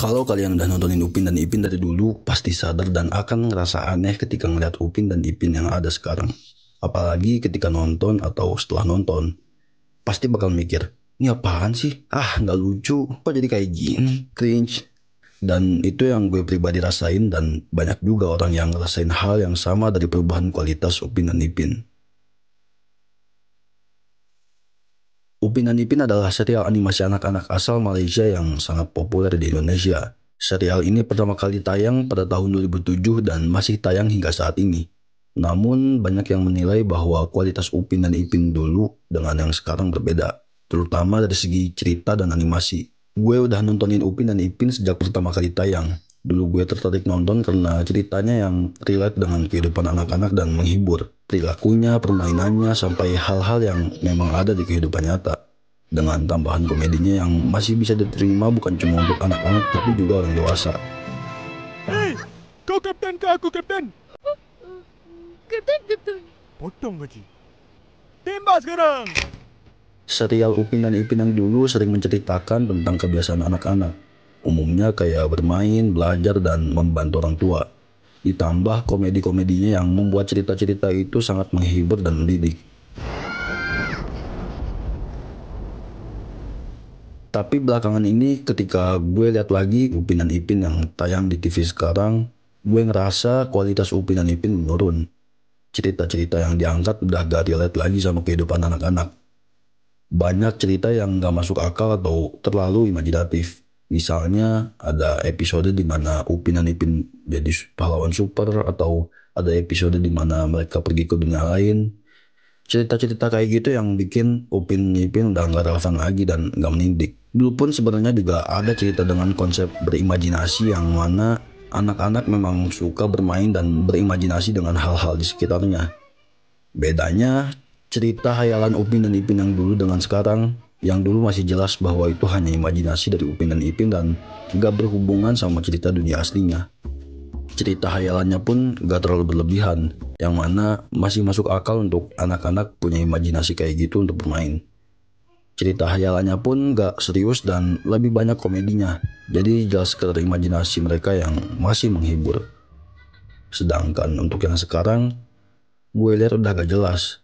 Kalau kalian udah nontonin Upin dan Ipin dari dulu, pasti sadar dan akan ngerasa aneh ketika ngeliat Upin dan Ipin yang ada sekarang. Apalagi ketika nonton atau setelah nonton. Pasti bakal mikir, ini apaan sih? Ah, nggak lucu. Kok jadi kayak gini? Cringe. Dan itu yang gue pribadi rasain, dan banyak juga orang yang ngerasain hal yang sama dari perubahan kualitas Upin dan Ipin. Upin dan Ipin adalah serial animasi anak-anak asal Malaysia yang sangat populer di Indonesia. Serial ini pertama kali tayang pada tahun 2007 dan masih tayang hingga saat ini. Namun banyak yang menilai bahwa kualitas Upin dan Ipin dulu dengan yang sekarang berbeda, terutama dari segi cerita dan animasi. Gue udah nontonin Upin dan Ipin sejak pertama kali tayang. Dulu gue tertarik nonton karena ceritanya yang relate dengan kehidupan anak-anak dan menghibur. Perilakunya, permainannya, sampai hal-hal yang memang ada di kehidupan nyata. Dengan tambahan komedinya yang masih bisa diterima bukan cuma untuk anak-anak tapi juga orang dewasa. Hei, kau kapten ke aku kapten? Kapten. Potong gaji. Tembak sekarang! Serial Upin dan Ipin yang dulu sering menceritakan tentang kebiasaan anak-anak. Umumnya kayak bermain, belajar, dan membantu orang tua. Ditambah komedi-komedinya yang membuat cerita-cerita itu sangat menghibur dan mendidik. Tapi belakangan ini ketika gue lihat lagi Upin dan Ipin yang tayang di TV sekarang, gue ngerasa kualitas Upin dan Ipin menurun. Cerita-cerita yang diangkat udah gak relate lagi sama kehidupan anak-anak. Banyak cerita yang gak masuk akal atau terlalu imajinatif. Misalnya ada episode di mana Upin dan Ipin jadi pahlawan super, atau ada episode di mana mereka pergi ke dunia lain. Cerita-cerita kayak gitu yang bikin Upin dan Ipin udah gak relevan lagi dan gak mendidik. Dulu pun sebenarnya juga ada cerita dengan konsep berimajinasi yang mana anak-anak memang suka bermain dan berimajinasi dengan hal-hal di sekitarnya. Bedanya cerita hayalan Upin dan Ipin yang dulu dengan sekarang, yang dulu masih jelas bahwa itu hanya imajinasi dari Upin dan Ipin dan gak berhubungan sama cerita dunia aslinya. Cerita hayalannya pun gak terlalu berlebihan, yang mana masih masuk akal untuk anak-anak punya imajinasi kayak gitu untuk bermain. Cerita hayalannya pun gak serius dan lebih banyak komedinya, jadi jelas sekedar imajinasi mereka yang masih menghibur. Sedangkan untuk yang sekarang, gue lihat udah gak jelas.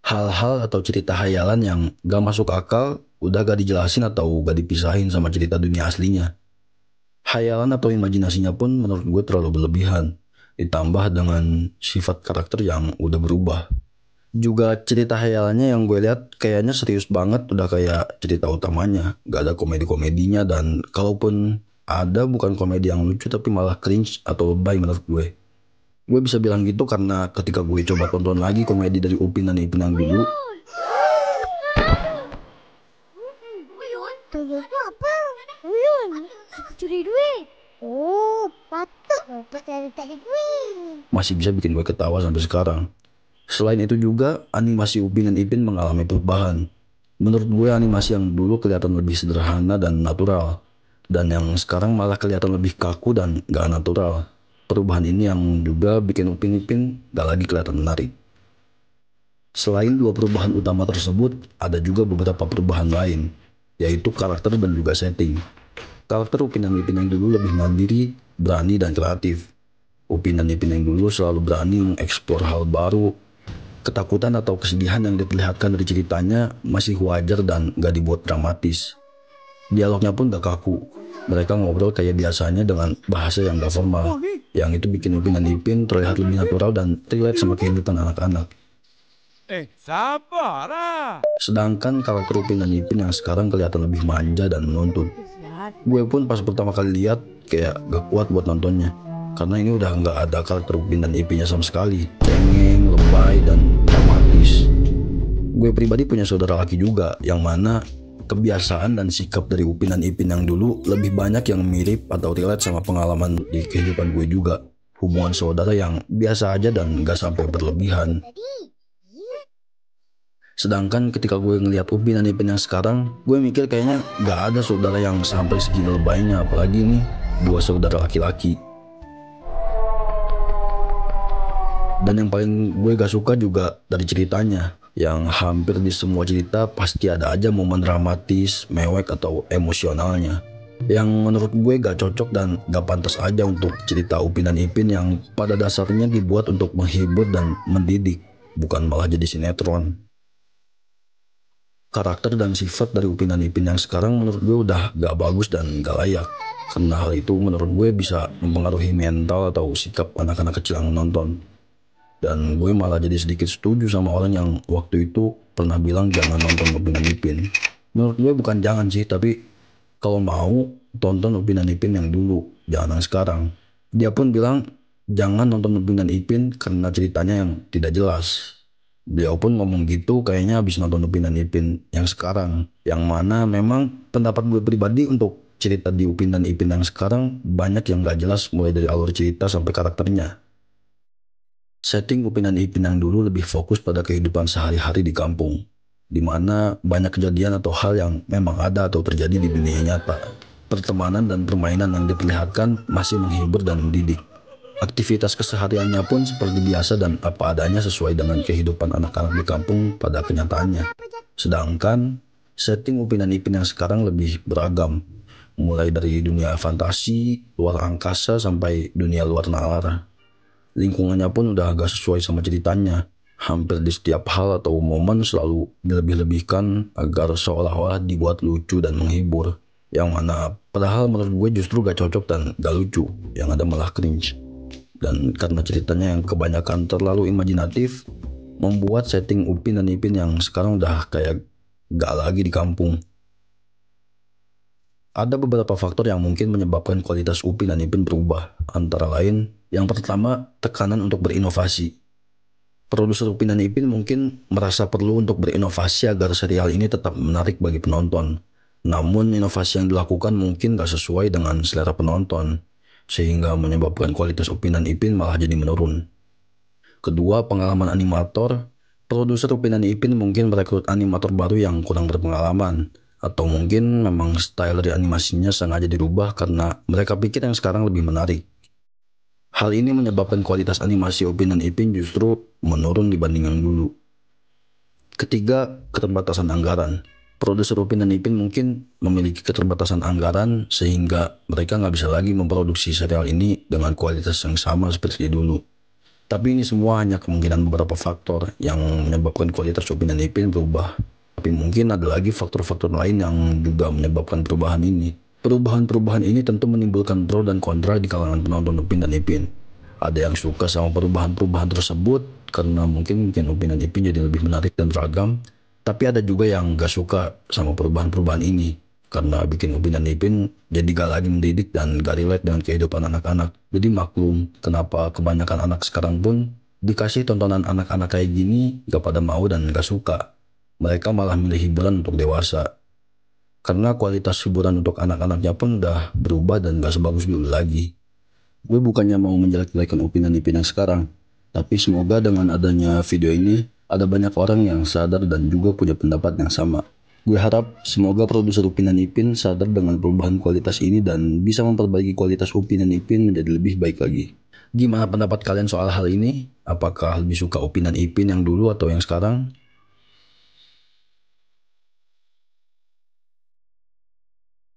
Hal-hal atau cerita hayalan yang gak masuk akal udah gak dijelasin atau gak dipisahin sama cerita dunia aslinya. Hayalan atau imajinasinya pun menurut gue terlalu berlebihan, ditambah dengan sifat karakter yang udah berubah. Juga cerita hayalannya yang gue lihat kayaknya serius banget, udah kayak cerita utamanya, gak ada komedi-komedinya, dan kalaupun ada bukan komedi yang lucu tapi malah cringe atau lebay menurut gue. Gue bisa bilang gitu karena ketika gue coba tonton lagi komedi dari Upin dan Ipin yang dulu, Tuyul itu apa? Tuyul. Curi duit. Oh, patut cari duit. masih bisa bikin gue ketawa sampai sekarang. Selain itu juga animasi Upin dan Ipin mengalami perubahan. Menurut gue animasi yang dulu kelihatan lebih sederhana dan natural, dan yang sekarang malah kelihatan lebih kaku dan gak natural. Perubahan ini yang juga bikin Upin Ipin gak lagi kelihatan menarik. Selain dua perubahan utama tersebut, ada juga beberapa perubahan lain, yaitu karakter dan juga setting. Karakter Upin dan Ipin yang dulu lebih mandiri, berani, dan kreatif. Upin dan Ipin yang dulu selalu berani mengeksplor hal baru. Ketakutan atau kesedihan yang diperlihatkan dari ceritanya masih wajar dan gak dibuat dramatis. Dialognya pun gak kaku. Mereka ngobrol kayak biasanya dengan bahasa yang gak formal. Yang itu bikin Upin dan Ipin terlihat lebih natural dan relate sama kehidupan anak-anak. Sabarlah. Sedangkan karakter Upin dan Ipin yang sekarang kelihatan lebih manja dan menuntut. Gue pun pas pertama kali lihat kayak gak kuat buat nontonnya, karena ini udah gak ada karakter Upin dan Ipinnya sama sekali. Cengeng, lebay, dan dramatis. Gue pribadi punya saudara laki juga, yang mana kebiasaan dan sikap dari Upin dan Ipin yang dulu lebih banyak yang mirip atau relate sama pengalaman di kehidupan gue juga. Hubungan saudara yang biasa aja dan gak sampai berlebihan. Sedangkan ketika gue ngeliat Upin dan Ipin yang sekarang, gue mikir kayaknya gak ada saudara yang sampai segini lebaynya, apalagi ini dua saudara laki-laki. Dan yang paling gue gak suka juga dari ceritanya, yang hampir di semua cerita pasti ada aja momen dramatis, mewek, atau emosionalnya. yang menurut gue gak cocok dan gak pantas aja untuk cerita Upin dan Ipin yang pada dasarnya dibuat untuk menghibur dan mendidik, bukan malah jadi sinetron. Karakter dan sifat dari Upin dan Ipin yang sekarang menurut gue udah gak bagus dan gak layak, karena hal itu menurut gue bisa mempengaruhi mental atau sikap anak-anak kecil yang menonton. Dan gue malah jadi sedikit setuju sama orang yang waktu itu pernah bilang jangan nonton Upin dan Ipin. Menurut gue bukan jangan sih, tapi kalau mau tonton Upin dan Ipin yang dulu, jangan yang sekarang. Dia pun bilang jangan nonton Upin dan Ipin karena ceritanya yang tidak jelas. Beliau pun ngomong gitu kayaknya habis nonton Upin dan Ipin yang sekarang. Yang mana memang pendapat gue pribadi untuk cerita di Upin dan Ipin yang sekarang banyak yang gak jelas mulai dari alur cerita sampai karakternya. Setting Upin dan Ipin yang dulu lebih fokus pada kehidupan sehari-hari di kampung, di mana banyak kejadian atau hal yang memang ada atau terjadi di dunia nyata. Pertemanan dan permainan yang diperlihatkan masih menghibur dan mendidik. Aktivitas kesehariannya pun seperti biasa dan apa adanya sesuai dengan kehidupan anak-anak di kampung pada kenyataannya. Sedangkan setting Upin dan Ipin yang sekarang lebih beragam, mulai dari dunia fantasi, luar angkasa sampai dunia luar nalar. Lingkungannya pun udah agak sesuai sama ceritanya. Hampir di setiap hal atau momen selalu dilebih-lebihkan agar seolah-olah dibuat lucu dan menghibur. Yang mana padahal menurut gue justru gak cocok dan gak lucu, yang ada malah cringe. Dan karena ceritanya yang kebanyakan terlalu imajinatif, membuat setting Upin dan Ipin yang sekarang udah kayak gak lagi di kampung. Ada beberapa faktor yang mungkin menyebabkan kualitas Upin dan Ipin berubah. Antara lain, yang pertama, tekanan untuk berinovasi. Produser Upin dan Ipin mungkin merasa perlu untuk berinovasi agar serial ini tetap menarik bagi penonton. Namun inovasi yang dilakukan mungkin gak sesuai dengan selera penonton, sehingga menyebabkan kualitas Upin dan Ipin malah jadi menurun. Kedua, pengalaman animator. Produser Upin dan Ipin mungkin merekrut animator baru yang kurang berpengalaman, atau mungkin memang style dari animasinya sengaja dirubah karena mereka pikir yang sekarang lebih menarik. Hal ini menyebabkan kualitas animasi Upin dan Ipin justru menurun dibanding yang dulu. Ketiga, keterbatasan anggaran. Produser Upin dan Ipin mungkin memiliki keterbatasan anggaran sehingga mereka nggak bisa lagi memproduksi serial ini dengan kualitas yang sama seperti dulu. Tapi ini semua hanya kemungkinan beberapa faktor yang menyebabkan kualitas Upin dan Ipin berubah. Tapi mungkin ada lagi faktor-faktor lain yang juga menyebabkan perubahan ini. Perubahan-perubahan ini tentu menimbulkan pro dan kontra di kalangan penonton Upin dan Ipin. Ada yang suka sama perubahan-perubahan tersebut karena mungkin Upin dan Ipin jadi lebih menarik dan beragam. Tapi ada juga yang gak suka sama perubahan-perubahan ini karena bikin Upin dan Ipin jadi gak lagi mendidik dan gak relate dengan kehidupan anak-anak. Jadi maklum kenapa kebanyakan anak sekarang pun dikasih tontonan anak-anak kayak gini gak pada mau dan gak suka. Mereka malah milih hiburan untuk dewasa. Karena kualitas hiburan untuk anak-anaknya pun udah berubah dan gak sebagus dulu lagi. Gue bukannya mau menjelek-jelekan Upin dan Ipin yang sekarang, tapi semoga dengan adanya video ini, ada banyak orang yang sadar dan juga punya pendapat yang sama. Gue harap semoga produser Upin dan Ipin sadar dengan perubahan kualitas ini dan bisa memperbaiki kualitas Upin dan Ipin menjadi lebih baik lagi. Gimana pendapat kalian soal hal ini? Apakah lebih suka Upin dan Ipin yang dulu atau yang sekarang?